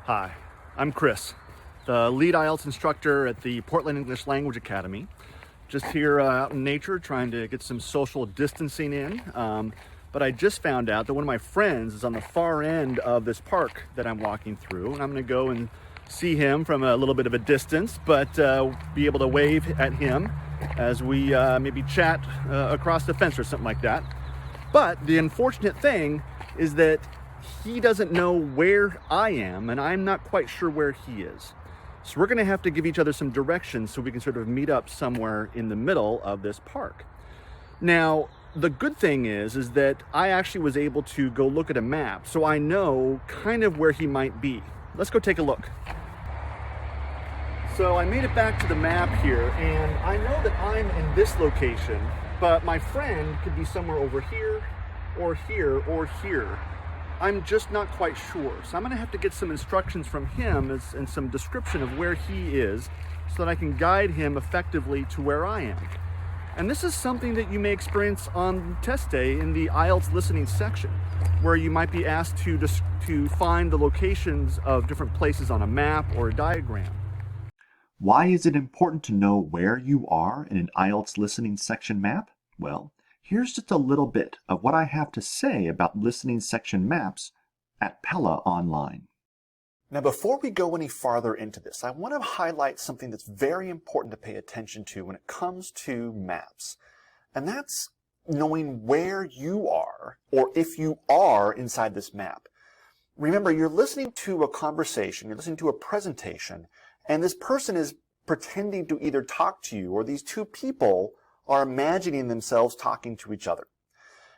Hi, I'm Chris, the lead IELTS instructor at the Portland English Language Academy. Just here out in nature trying to get some social distancing in. But I just found out that one of my friends is on the far end of this park that I'm walking through, and I'm going to go and see him from a little bit of a distance, but be able to wave at him as we maybe chat across the fence or something like that. But the unfortunate thing is that he doesn't know where I am, and I'm not quite sure where he is. So we're going to have to give each other some directions so we can sort of meet up somewhere in the middle of this park. Now, the good thing is that I actually was able to go look at a map, so I know kind of where he might be. Let's go take a look. So I made it back to the map here, and I know that I'm in this location, but my friend could be somewhere over here, or here, or here. I'm just not quite sure. So I'm gonna have to get some instructions from him and some description of where he is so that I can guide him effectively to where I am. And this is something that you may experience on test day in the IELTS listening section, where you might be asked to find the locations of different places on a map or a diagram. Why is it important to know where you are in an IELTS listening section map? Well, here's just a little bit of what I have to say about listening section maps at PELA Online. Now, before we go any farther into this, I want to highlight something that's very important to pay attention to when it comes to maps. And that's knowing where you are, or if you are inside this map. Remember, you're listening to a conversation, you're listening to a presentation, and this person is pretending to either talk to you, or these two people are imagining themselves talking to each other.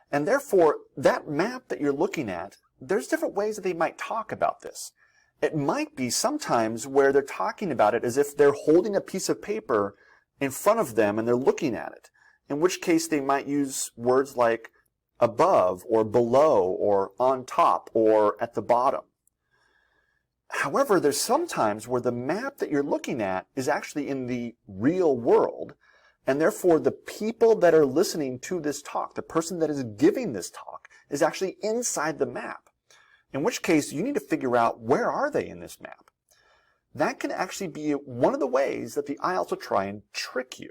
And therefore, that map that you're looking at, there's different ways that they might talk about this. It might be sometimes where they're talking about it as if they're holding a piece of paper in front of them and they're looking at it, in which case they might use words like above or below or on top or at the bottom. However, there's sometimes where the map that you're looking at is actually in the real world, and therefore the people that are listening to this talk, the person that is giving this talk, is actually inside the map. In which case, you need to figure out where are they in this map. That can actually be one of the ways that the IELTS will try and trick you.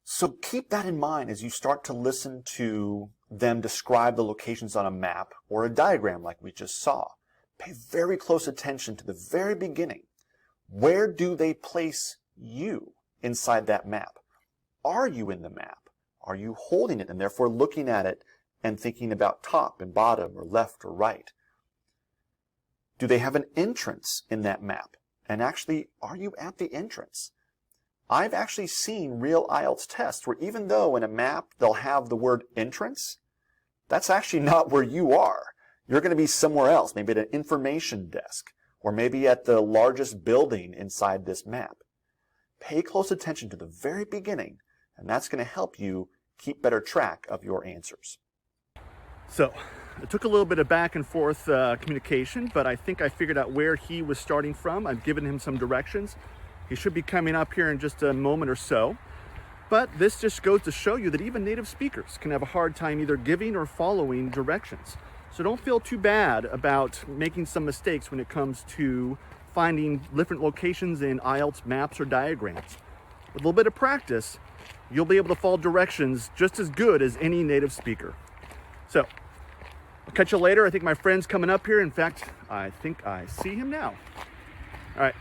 So keep that in mind as you start to listen to them describe the locations on a map or a diagram like we just saw. Pay very close attention to the very beginning. Where do they place you inside that map? Are you in the map? Are you holding it and therefore looking at it and thinking about top and bottom or left or right? Do they have an entrance in that map? And actually, are you at the entrance? I've actually seen real IELTS tests where even though in a map they'll have the word entrance, that's actually not where you are. You're going to be somewhere else, maybe at an information desk, or maybe at the largest building inside this map. Pay close attention to the very beginning, and that's going to help you keep better track of your answers. So it took a little bit of back and forth communication, but I think I figured out where he was starting from. I've given him some directions. He should be coming up here in just a moment or so. But this just goes to show you that even native speakers can have a hard time either giving or following directions. So don't feel too bad about making some mistakes when it comes to finding different locations in IELTS maps or diagrams. With a little bit of practice, you'll be able to follow directions just as good as any native speaker. So, I'll catch you later. I think my friend's coming up here. In fact, I think I see him now. All right,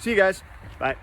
see you guys. Bye.